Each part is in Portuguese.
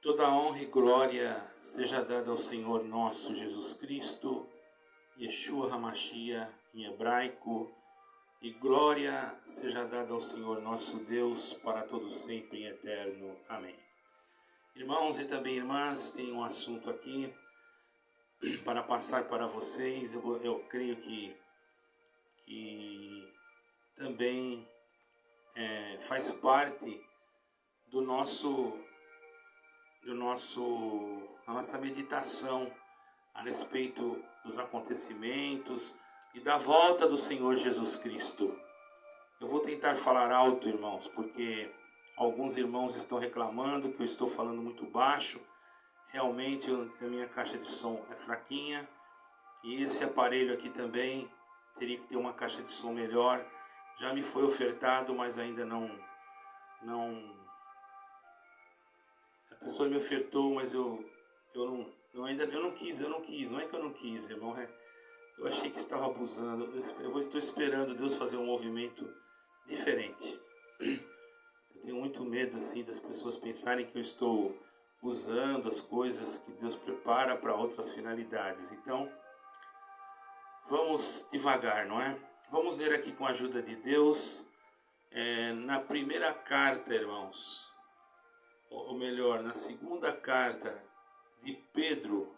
Toda honra e glória seja dada ao Senhor nosso Jesus Cristo, Yeshua HaMashiach em hebraico, e glória seja dada ao Senhor nosso Deus para todos sempre em eterno. Amém. Irmãos e também irmãs, tem um assunto aqui para passar para vocês. Eu creio que também faz parte da nossa meditação a respeito dos acontecimentos e da volta do Senhor Jesus Cristo. Eu vou tentar falar alto, irmãos, porque alguns irmãos estão reclamando que eu estou falando muito baixo. Realmente a minha caixa de som é fraquinha e esse aparelho aqui também teria que ter uma caixa de som melhor. Já me foi ofertado, mas ainda não. A pessoa me ofertou, mas eu não quis. Não é que eu não quis, irmão. Eu achei que estava abusando. Eu estou esperando Deus fazer um movimento diferente. Eu tenho muito medo assim das pessoas pensarem que eu estou usando as coisas que Deus prepara para outras finalidades. Então, vamos devagar, não é? Vamos ler aqui com a ajuda de Deus, na primeira carta, irmãos, ou melhor, na segunda carta de Pedro,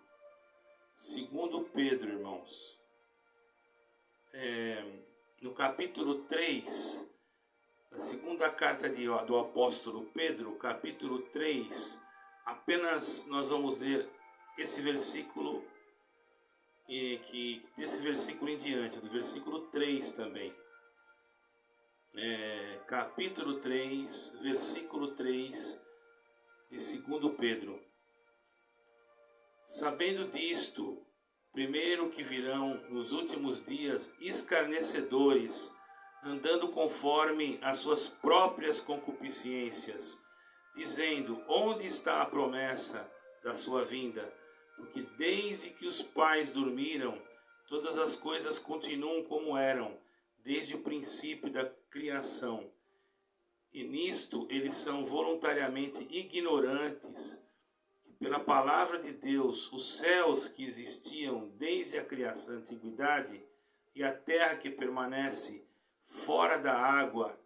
segundo Pedro, irmãos, no capítulo 3, na segunda carta do apóstolo Pedro, capítulo 3, apenas nós vamos ler esse versículo, desse versículo em diante, do versículo 3 também. Capítulo 3, versículo 3 de 2 Pedro. Sabendo disto, primeiro que virão nos últimos dias escarnecedores, andando conforme as suas próprias concupiscências, dizendo: onde está a promessa da sua vinda? Porque desde que os pais dormiram, todas as coisas continuam como eram, desde o princípio da criação. E nisto eles são voluntariamente ignorantes, que pela palavra de Deus, os céus que existiam desde a criação da antiguidade, e a terra que permanece fora da água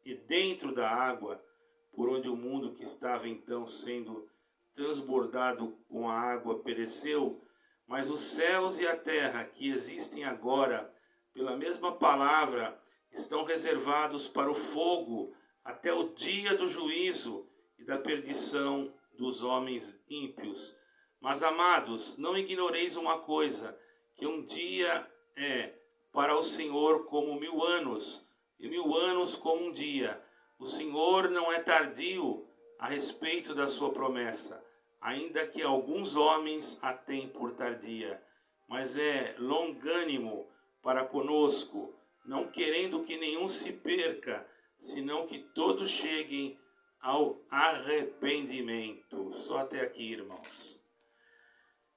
e dentro da água, por onde o mundo que estava então sendo transbordado com a água pereceu, mas os céus e a terra que existem agora, pela mesma palavra, estão reservados para o fogo até o dia do juízo e da perdição dos homens ímpios. Mas, amados, não ignoreis uma coisa, que um dia é para o Senhor como 1000 anos, e 1000 anos como um dia. O Senhor não é tardio a respeito da sua promessa, ainda que alguns homens a tenham por tardia, mas é longânimo para conosco, não querendo que nenhum se perca, senão que todos cheguem ao arrependimento. Só até aqui, irmãos.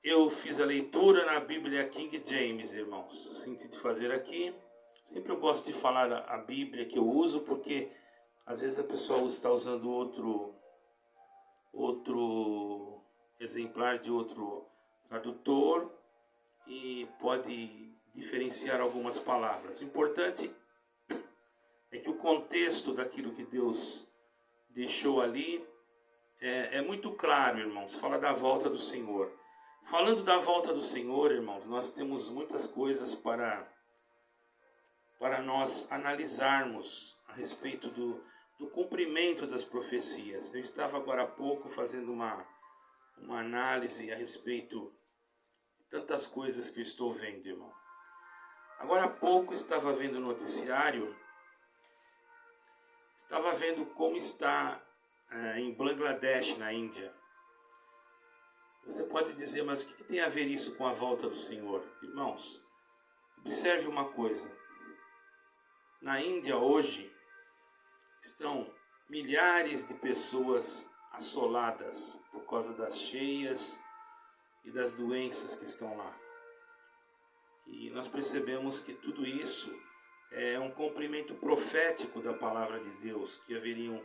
Eu fiz a leitura na Bíblia King James, irmãos. Senti de fazer aqui. Sempre eu gosto de falar a Bíblia que eu uso, porque às vezes a pessoa está usando outro exemplar de outro tradutor e pode diferenciar algumas palavras. O importante é que o contexto daquilo que Deus deixou ali é muito claro, irmãos. Fala da volta do Senhor. Falando da volta do Senhor, irmãos, nós temos muitas coisas para nós analisarmos a respeito do cumprimento das profecias. Eu estava agora há pouco fazendo uma análise a respeito de tantas coisas que eu estou vendo, irmão. Agora há pouco estava vendo o noticiário, estava vendo como está em Bangladesh, na Índia. Você pode dizer, mas o que tem a ver isso com a volta do Senhor? Irmãos, observe uma coisa. Na Índia hoje estão milhares de pessoas assoladas por causa das cheias e das doenças que estão lá. E nós percebemos que tudo isso é um cumprimento profético da palavra de Deus, que haveriam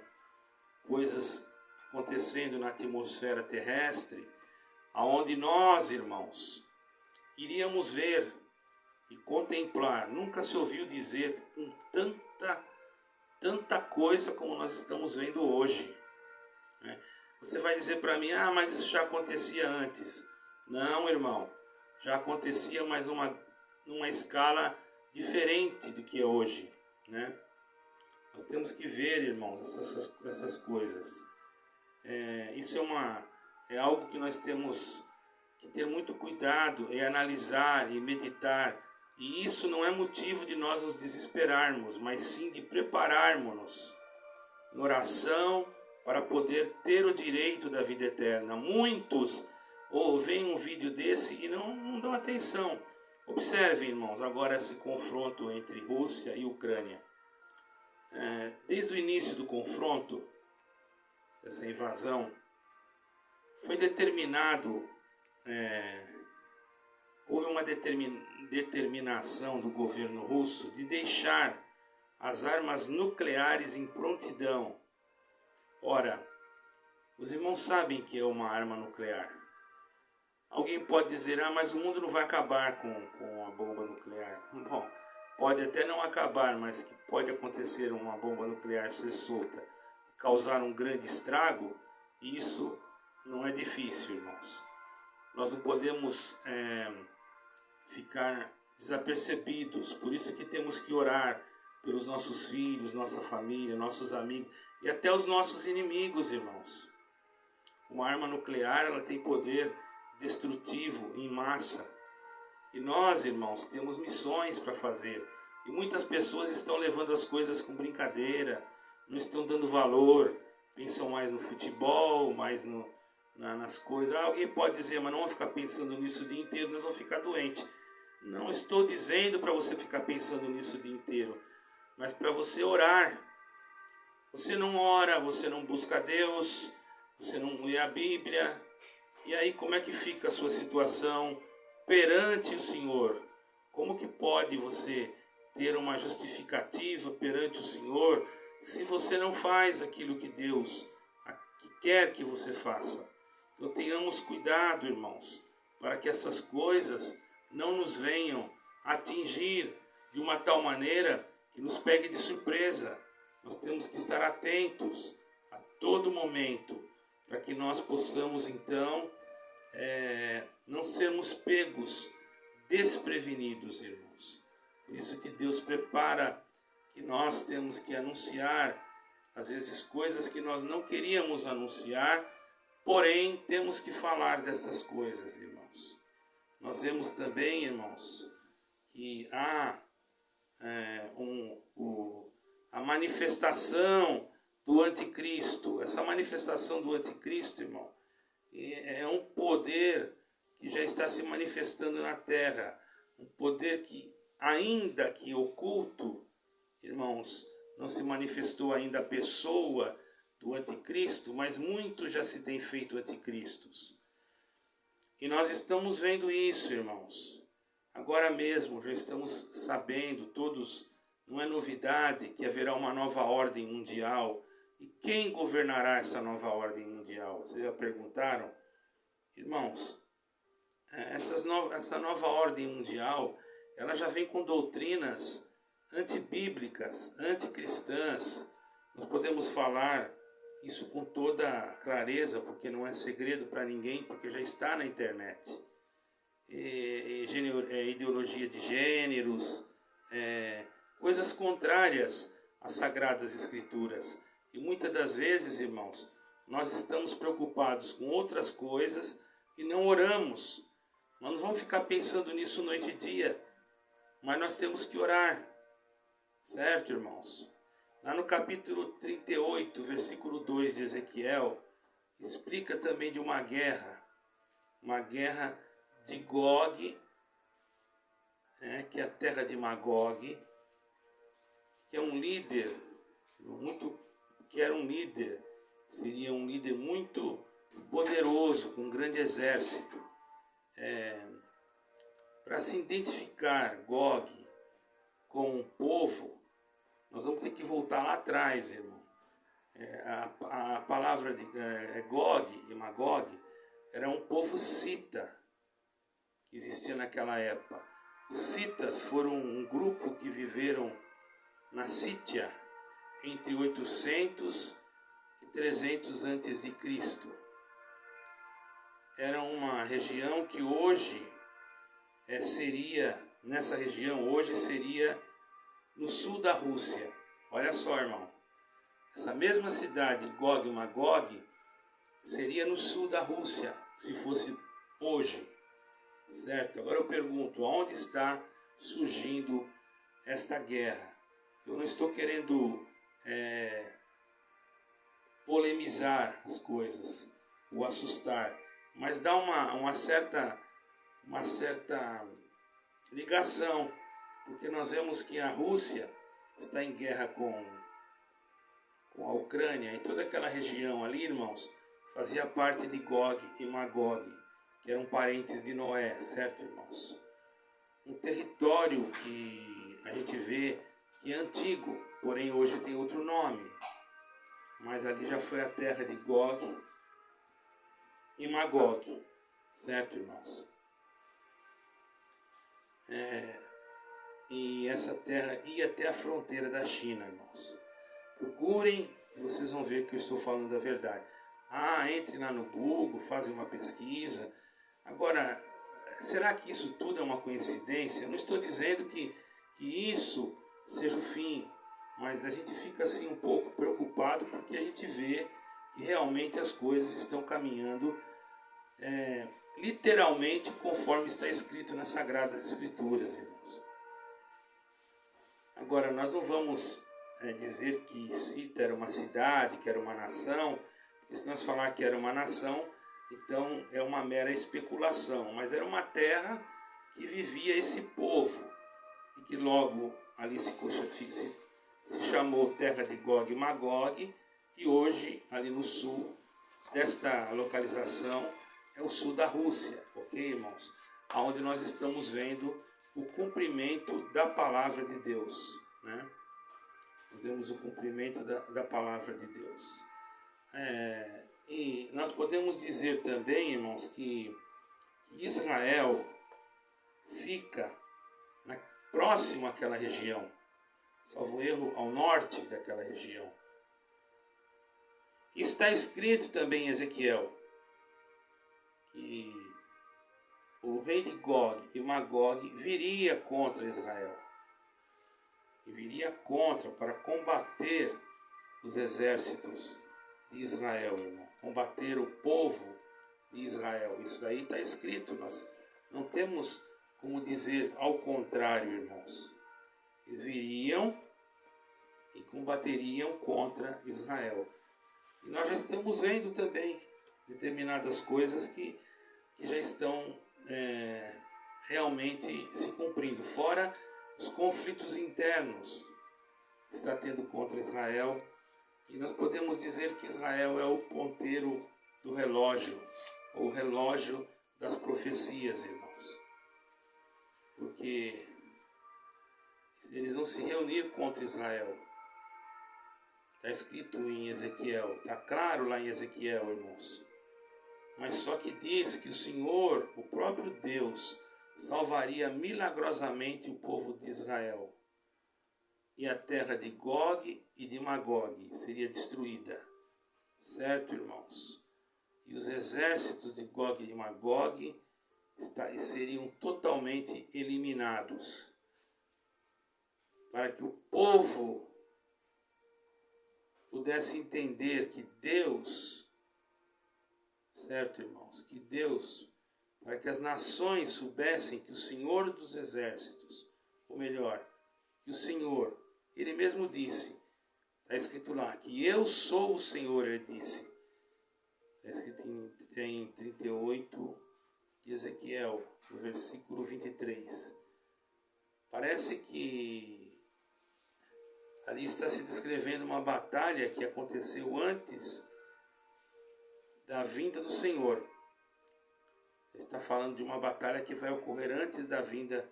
coisas acontecendo na atmosfera terrestre, aonde nós, irmãos, iríamos ver e contemplar. Nunca se ouviu dizer com tanta coisa como nós estamos vendo hoje, né? Você vai dizer para mim, mas isso já acontecia antes. Não, irmão, já acontecia, mas numa escala diferente do que é hoje, né? Nós temos que ver, irmãos, essas coisas. Isso é algo que nós temos que ter muito cuidado, analisar e meditar. E isso não é motivo de nós nos desesperarmos, mas sim de prepararmos-nos em oração para poder ter o direito da vida eterna. Muitos veem um vídeo desse e não dão atenção. Observem, irmãos, agora esse confronto entre Rússia e Ucrânia. Desde o início do confronto, essa invasão, foi determinado, houve uma determinação do governo russo de deixar as armas nucleares em prontidão. Ora, os irmãos sabem que é uma arma nuclear. Alguém pode dizer, mas o mundo não vai acabar com a bomba nuclear. Bom, pode até não acabar, mas que pode acontecer uma bomba nuclear ser solta, causar um grande estrago, isso não é difícil, irmãos. Nós não podemos ficar desapercebidos, por isso que temos que orar pelos nossos filhos, nossa família, nossos amigos e até os nossos inimigos, irmãos. Uma arma nuclear, ela tem poder destrutivo em massa. E nós, irmãos, temos missões para fazer. E muitas pessoas estão levando as coisas com brincadeira, não estão dando valor, pensam mais no futebol, mais nas coisas. Alguém pode dizer, mas não vamos ficar pensando nisso o dia inteiro, nós vamos ficar doentes. Não estou dizendo para você ficar pensando nisso o dia inteiro, mas para você orar. Você não ora, você não busca Deus, você não lê a Bíblia. E aí como é que fica a sua situação perante o Senhor? Como que pode você ter uma justificativa perante o Senhor se você não faz aquilo que Deus quer que você faça? Então tenhamos cuidado, irmãos, para que essas coisas não nos venham atingir de uma tal maneira que nos pegue de surpresa. Nós temos que estar atentos a todo momento para que nós possamos então não sermos pegos desprevenidos, irmãos. Por isso que Deus prepara que nós temos que anunciar, às vezes, coisas que nós não queríamos anunciar, porém, temos que falar dessas coisas, irmãos. Nós vemos também, irmãos, que há a manifestação do anticristo. Essa manifestação do anticristo, irmão, é um poder que já está se manifestando na terra. Um poder que, ainda que oculto, irmãos, não se manifestou ainda a pessoa do anticristo, mas muito já se tem feito anticristos. E nós estamos vendo isso, irmãos. Agora mesmo já estamos sabendo, todos, não é novidade, que haverá uma nova ordem mundial. E quem governará essa nova ordem mundial? Vocês já perguntaram? Irmãos, essa nova ordem mundial, ela já vem com doutrinas antibíblicas, anticristãs. Nós podemos falar isso com toda clareza, porque não é segredo para ninguém, porque já está na internet. Ideologia de gêneros, coisas contrárias às Sagradas Escrituras. E muitas das vezes, irmãos, nós estamos preocupados com outras coisas e não oramos. Nós não vamos ficar pensando nisso noite e dia, mas nós temos que orar. Certo, irmãos? Lá no capítulo 38, versículo 2 de Ezequiel, explica também de uma guerra de Gog, que é a terra de Magog, que é um líder, seria um líder muito poderoso, com um grande exército. Para se identificar Gog com um povo, nós vamos ter que voltar lá atrás, irmão. A palavra de Gog e Magog era um povo cita que existia naquela época. Os citas foram um grupo que viveram na Sítia entre 800 e 300 a.C. Era uma região que hoje nessa região hoje seria no sul da Rússia. Olha só, irmão. Essa mesma cidade, Gog e Magog, seria no sul da Rússia, se fosse hoje. Certo? Agora eu pergunto, aonde está surgindo esta guerra? Eu não estou querendo polemizar as coisas, ou assustar, mas dá uma certa ligação, porque nós vemos que a Rússia está em guerra com a Ucrânia, e toda aquela região ali, irmãos, fazia parte de Gog e Magog, que eram parentes de Noé, certo, irmãos? Um território que a gente vê que é antigo, porém hoje tem outro nome, mas ali já foi a terra de Gog e Magog, certo, irmãos? E essa terra ia até a fronteira da China, irmãos. Procurem e vocês vão ver que eu estou falando a verdade. Entre lá no Google, fazem uma pesquisa. Agora, será que isso tudo é uma coincidência? Eu não estou dizendo que isso seja o fim, mas a gente fica assim um pouco preocupado porque a gente vê que realmente as coisas estão caminhando literalmente conforme está escrito nas Sagradas Escrituras, irmãos. Agora, nós não vamos dizer que Cita era uma cidade, que era uma nação, porque se nós falar que era uma nação, então é uma mera especulação, mas era uma terra que vivia esse povo, e que logo ali se chamou terra de Gog e Magog, e hoje ali no sul desta localização é o sul da Rússia, ok, irmãos? Onde nós estamos vendo o cumprimento da palavra de Deus, né? Nós vemos o cumprimento da palavra de Deus. E nós podemos dizer também, irmãos, que Israel fica próximo àquela região, salvo erro, ao norte daquela região. Está escrito também em Ezequiel que o rei de Gog e Magog viria contra Israel. E viria contra para combater os exércitos de Israel, irmão. Combater o povo de Israel. Isso daí está escrito. Nós não temos como dizer ao contrário, irmãos. Eles viriam e combateriam contra Israel. E nós já estamos vendo também determinadas coisas que já estão realmente se cumprindo. Fora os conflitos internos que está tendo contra Israel. E nós podemos dizer que Israel é o ponteiro do relógio, ou o relógio das profecias, irmãos. Porque eles vão se reunir contra Israel. Está escrito em Ezequiel, está claro lá em Ezequiel, irmãos. Mas só que diz que o Senhor, o próprio Deus, salvaria milagrosamente o povo de Israel. E a terra de Gog e de Magog seria destruída. Certo, irmãos? E os exércitos de Gog e de Magog seriam totalmente eliminados. Para que o povo pudesse entender que Deus, certo, irmãos? Que Deus, para que as nações soubessem que o Senhor dos exércitos, ou melhor, que o Senhor, Ele mesmo disse, está escrito lá, que eu sou o Senhor, Ele disse. Está escrito em 38 de Ezequiel, no versículo 23. Parece que ali está se descrevendo uma batalha que aconteceu antes da vinda do Senhor. Está falando de uma batalha que vai ocorrer antes da vinda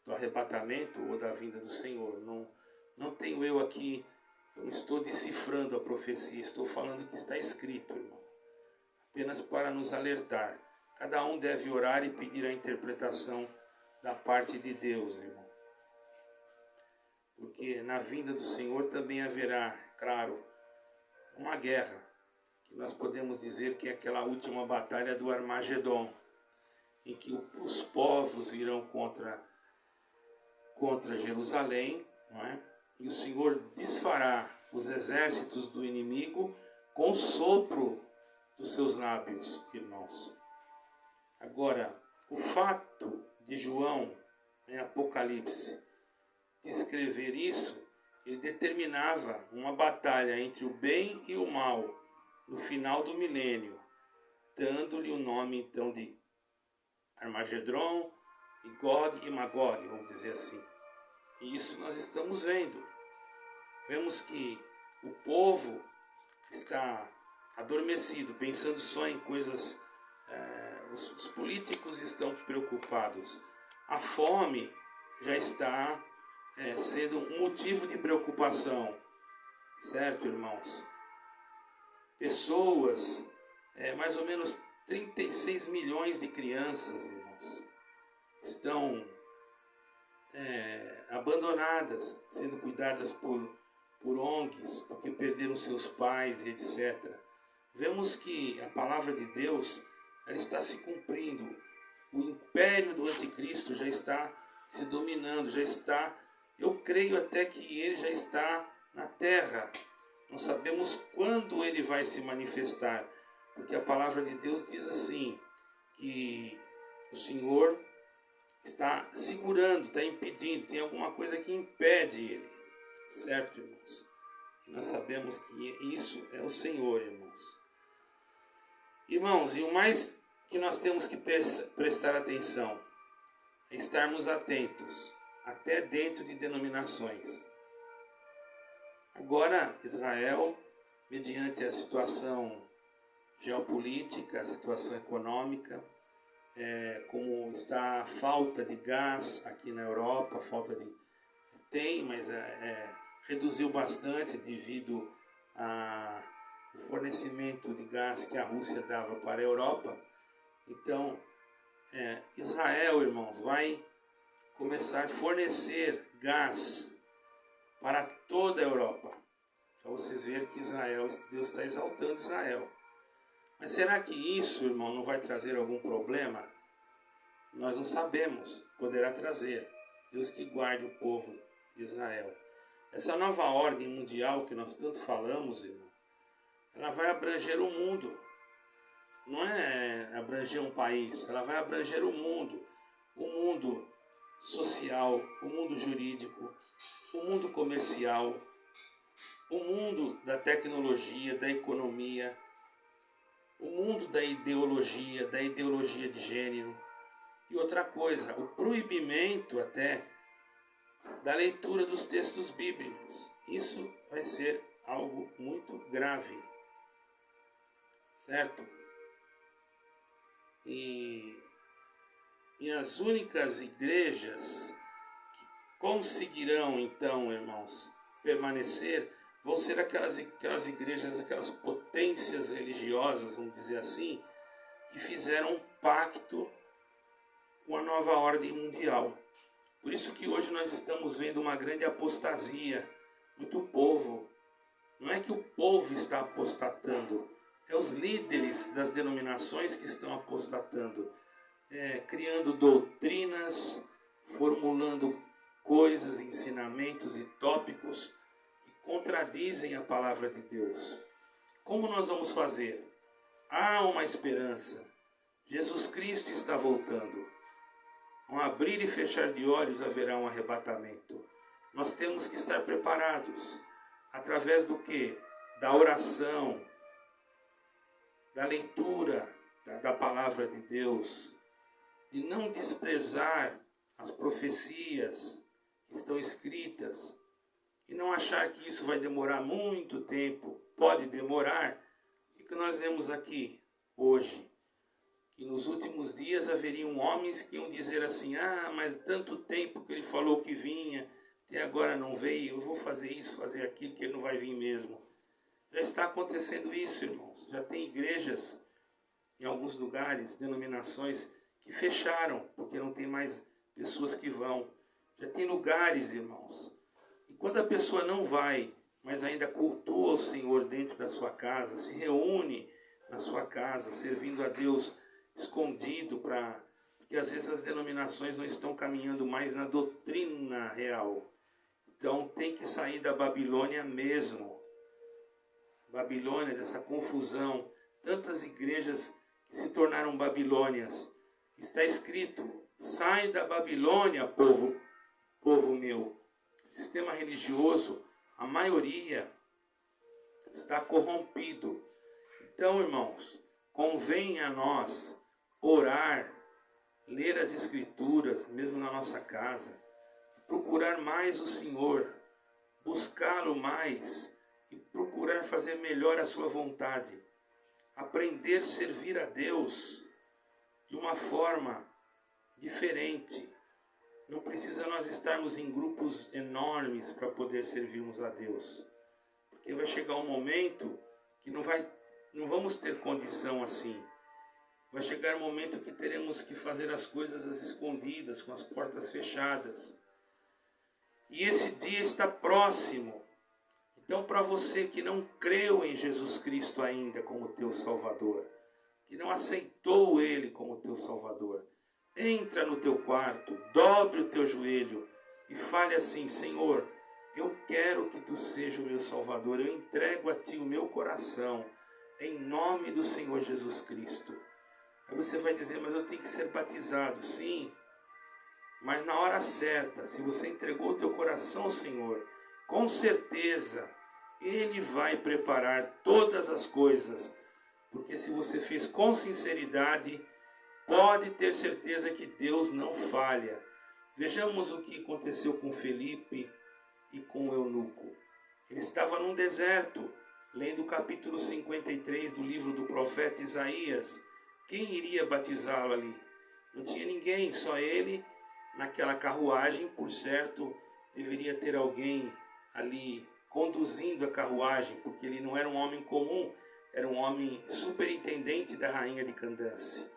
do arrebatamento ou da vinda do Senhor. Não tenho eu aqui Eu não estou decifrando a profecia, estou falando o que está escrito, irmão. Apenas para nos alertar. Cada um deve orar e pedir a interpretação da parte de Deus, irmão. Porque na vinda do Senhor também haverá, claro, uma guerra, que nós podemos dizer que é aquela última batalha do Armagedon, em que os povos virão contra Jerusalém, não é? E o Senhor desfará os exércitos do inimigo com o sopro dos seus lábios, irmãos. Agora, o fato de João, em Apocalipse, descrever isso, ele determinava uma batalha entre o bem e o mal no final do milênio, dando-lhe o nome então de Armagedon, e Gog e Magog, vamos dizer assim. E isso nós estamos vendo. Vemos que o povo está adormecido, pensando só em coisas. Os políticos estão preocupados. A fome já está sendo um motivo de preocupação. Certo, irmãos? Pessoas, mais ou menos 36 milhões de crianças, irmãos, estão abandonadas, sendo cuidadas por ONGs, porque perderam seus pais e etc. Vemos que a palavra de Deus, ela está se cumprindo. O império do anticristo já está se dominando, já está, eu creio até que ele já está na terra. Não sabemos quando ele vai se manifestar, porque a palavra de Deus diz assim, que o Senhor está segurando, está impedindo, tem alguma coisa que impede ele. Certo, irmãos? E nós sabemos que isso é o Senhor, irmãos. Irmãos, e o mais que nós temos que prestar atenção é estarmos atentos, até dentro de denominações. Agora, Israel, mediante a situação geopolítica, a situação econômica, como está a falta de gás aqui na Europa, tem, mas reduziu bastante devido ao fornecimento de gás que a Rússia dava para a Europa. Então, Israel, irmãos, vai começar a fornecer gás para toda a Europa. Para vocês verem que Deus está exaltando Israel. Mas será que isso, irmão, não vai trazer algum problema? Nós não sabemos. Poderá trazer. Deus que guarde o povo de Israel. Essa nova ordem mundial que nós tanto falamos, irmão, ela vai abranger o mundo. Não é abranger um país, ela vai abranger o mundo social, o mundo jurídico, o mundo comercial, o mundo da tecnologia, da economia, o mundo da ideologia de gênero. E outra coisa, o proibimento até da leitura dos textos bíblicos. Isso vai ser algo muito grave. Certo? E as únicas igrejas que conseguirão, então, irmãos, permanecer, vão ser aquelas igrejas, aquelas potências religiosas, vamos dizer assim, que fizeram um pacto com a nova ordem mundial. Por isso que hoje nós estamos vendo uma grande apostasia, muito povo. Não é que o povo está apostatando, é os líderes das denominações que estão apostatando, criando doutrinas, formulando coisas, ensinamentos e tópicos que contradizem a palavra de Deus. Como nós vamos fazer? Há uma esperança. Jesus Cristo está voltando. Um abrir e fechar de olhos haverá um arrebatamento. Nós temos que estar preparados. Através do quê? Da oração, da leitura da palavra de Deus, de não desprezar as profecias que estão escritas e não achar que isso vai demorar muito tempo. Pode demorar. O que nós vemos aqui hoje? Que nos últimos dias haveriam homens que iam dizer assim, mas tanto tempo que ele falou que vinha, até agora não veio, eu vou fazer isso, fazer aquilo, que ele não vai vir mesmo. Já está acontecendo isso, irmãos. Já tem igrejas em alguns lugares, denominações, que fecharam, porque não tem mais pessoas que vão. Já tem lugares, irmãos. E quando a pessoa não vai, mas ainda cultua o Senhor dentro da sua casa, se reúne na sua casa, servindo a Deus escondido, porque às vezes as denominações não estão caminhando mais na doutrina real. Então tem que sair da Babilônia mesmo. Babilônia, dessa confusão. Tantas igrejas que se tornaram Babilônias. Está escrito: sai da Babilônia, povo meu. Sistema religioso, a maioria está corrompido. Então, irmãos, convém a nós orar, ler as Escrituras, mesmo na nossa casa, procurar mais o Senhor, buscá-lo mais e procurar fazer melhor a sua vontade. Aprender a servir a Deus de uma forma diferente. Não precisa nós estarmos em grupos enormes para poder servirmos a Deus. Porque vai chegar um momento que não vamos ter condição assim. Vai chegar um momento que teremos que fazer as coisas às escondidas, com as portas fechadas. E esse dia está próximo. Então, para você que não creu em Jesus Cristo ainda como teu Salvador, que não aceitou Ele como teu Salvador, entra no teu quarto, dobre o teu joelho e fale assim: Senhor, eu quero que Tu seja o meu Salvador, eu entrego a Ti o meu coração, em nome do Senhor Jesus Cristo. Aí você vai dizer: mas eu tenho que ser batizado. Sim, mas na hora certa, se você entregou o teu coração ao Senhor, com certeza Ele vai preparar todas as coisas, porque se você fez com sinceridade, pode ter certeza que Deus não falha. Vejamos o que aconteceu com Felipe e com o eunuco. Ele estava num deserto, lendo o capítulo 53 do livro do profeta Isaías. Quem iria batizá-lo ali? Não tinha ninguém, só ele naquela carruagem. Por certo, deveria ter alguém ali conduzindo a carruagem, porque ele não era um homem comum, era um homem superintendente da rainha de Candance.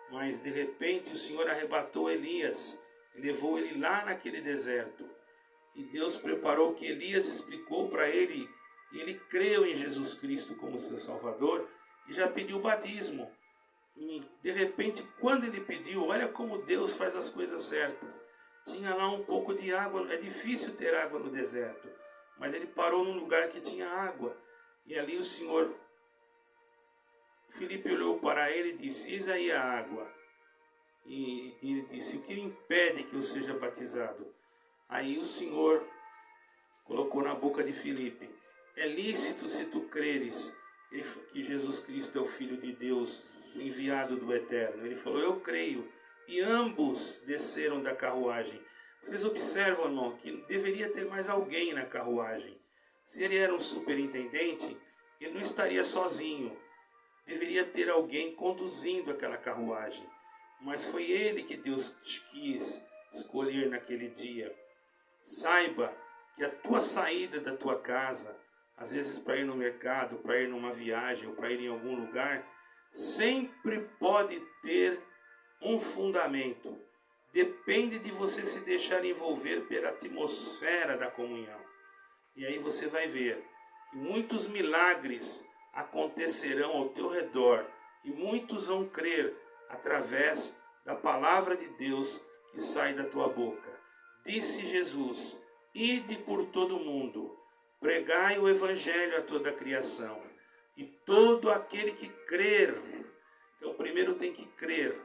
Mas de repente o Senhor arrebatou Elias, levou ele lá naquele deserto. E Deus preparou que Elias explicou para ele, e ele creu em Jesus Cristo como seu Salvador, e já pediu o batismo. E de repente, quando ele pediu, olha como Deus faz as coisas certas. Tinha lá um pouco de água, é difícil ter água no deserto, mas ele parou num lugar que tinha água. E ali o Senhor, Filipe olhou para ele e disse: eis aí a água. E ele disse: o que impede que eu seja batizado? Aí o Senhor colocou na boca de Filipe: é lícito se tu creres que Jesus Cristo é o Filho de Deus, o enviado do Eterno. Ele falou: eu creio. E ambos desceram da carruagem. Vocês observam, irmão, que deveria ter mais alguém na carruagem. Se ele era um superintendente, ele não estaria sozinho. Deveria ter alguém conduzindo aquela carruagem. Mas foi ele que Deus quis escolher naquele dia. Saiba que a tua saída da tua casa, às vezes para ir no mercado, para ir numa viagem ou para ir em algum lugar, sempre pode ter um fundamento. Depende de você se deixar envolver pela atmosfera da comunhão. E aí você vai ver que muitos milagres acontecerão ao teu redor e muitos vão crer através da palavra de Deus que sai da tua boca. Disse Jesus: ide por todo o mundo, pregai o evangelho a toda a criação, e todo aquele que crer. Então primeiro tem que crer,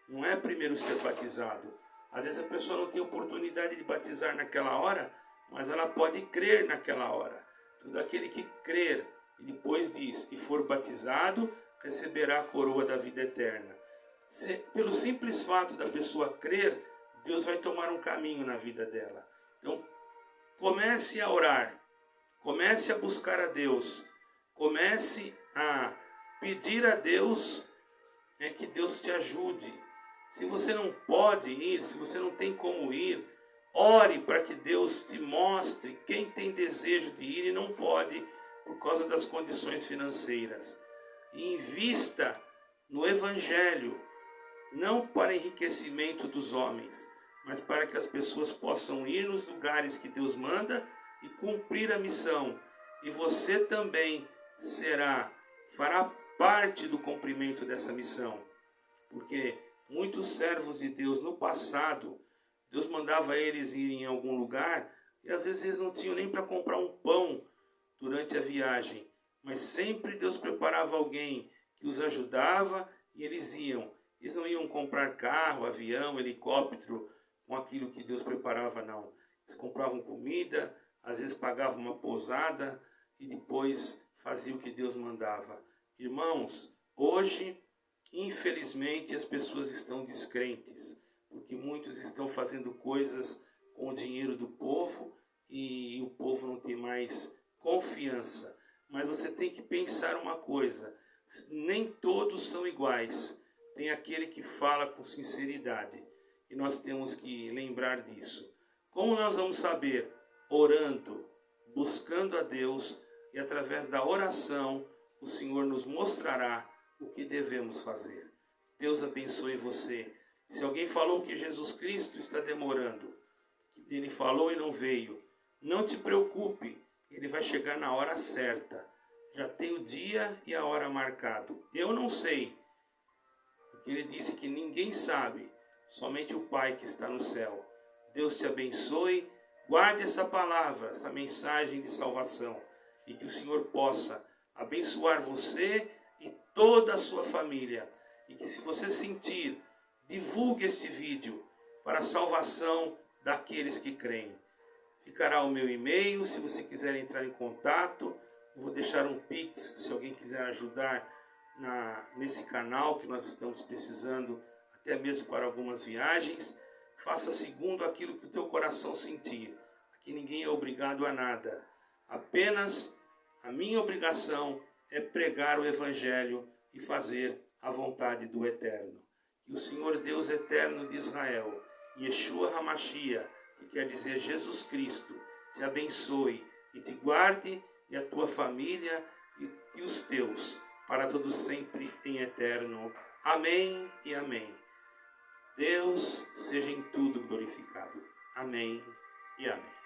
não é primeiro ser batizado. Às vezes a pessoa não tem oportunidade de batizar naquela hora, mas ela pode crer naquela hora. Todo aquele que crer, e depois diz, e for batizado, receberá a coroa da vida eterna. Pelo simples fato da pessoa crer, Deus vai tomar um caminho na vida dela. Então, comece a orar, comece a buscar a Deus, comece a pedir a Deus que Deus te ajude. Se você não pode ir, se você não tem como ir, Ore para que Deus te mostre quem tem desejo de ir e não pode por causa das condições financeiras. E invista no Evangelho, não para enriquecimento dos homens, mas para que as pessoas possam ir nos lugares que Deus manda e cumprir a missão. E você também fará parte do cumprimento dessa missão. Porque muitos servos de Deus no passado, Deus mandava eles ir em algum lugar e às vezes eles não tinham nem para comprar um pão durante a viagem. Mas sempre Deus preparava alguém que os ajudava e eles iam. Eles não iam comprar carro, avião, helicóptero com aquilo que Deus preparava, não. Eles compravam comida, às vezes pagavam uma pousada e depois faziam o que Deus mandava. Irmãos, hoje, infelizmente, as pessoas estão descrentes, porque muitos estão fazendo coisas com o dinheiro do povo e o povo não tem mais confiança. Mas você tem que pensar uma coisa, nem todos são iguais. Tem aquele que fala com sinceridade e nós temos que lembrar disso. Como nós vamos saber? Orando, buscando a Deus, e através da oração o Senhor nos mostrará o que devemos fazer. Deus abençoe você. Se alguém falou que Jesus Cristo está demorando, que ele falou e não veio, não te preocupe, ele vai chegar na hora certa. Já tem o dia e a hora marcado. Eu não sei, porque ele disse que ninguém sabe, somente o Pai que está no céu. Deus te abençoe, guarde essa palavra, essa mensagem de salvação, e que o Senhor possa abençoar você e toda a sua família. E que, se você sentir, divulgue este vídeo para a salvação daqueles que creem. Ficará o meu e-mail, se você quiser entrar em contato. Eu vou deixar um Pix, se alguém quiser ajudar nesse canal que nós estamos precisando, até mesmo para algumas viagens. Faça segundo aquilo que o teu coração sentir. Aqui ninguém é obrigado a nada. Apenas a minha obrigação é pregar o Evangelho e fazer a vontade do Eterno. Que o Senhor Deus Eterno de Israel, Yeshua HaMashiach, que quer dizer Jesus Cristo, te abençoe e te guarde, e a tua família e os teus, para todos sempre em eterno. Amém e amém. Deus seja em tudo glorificado. Amém e amém.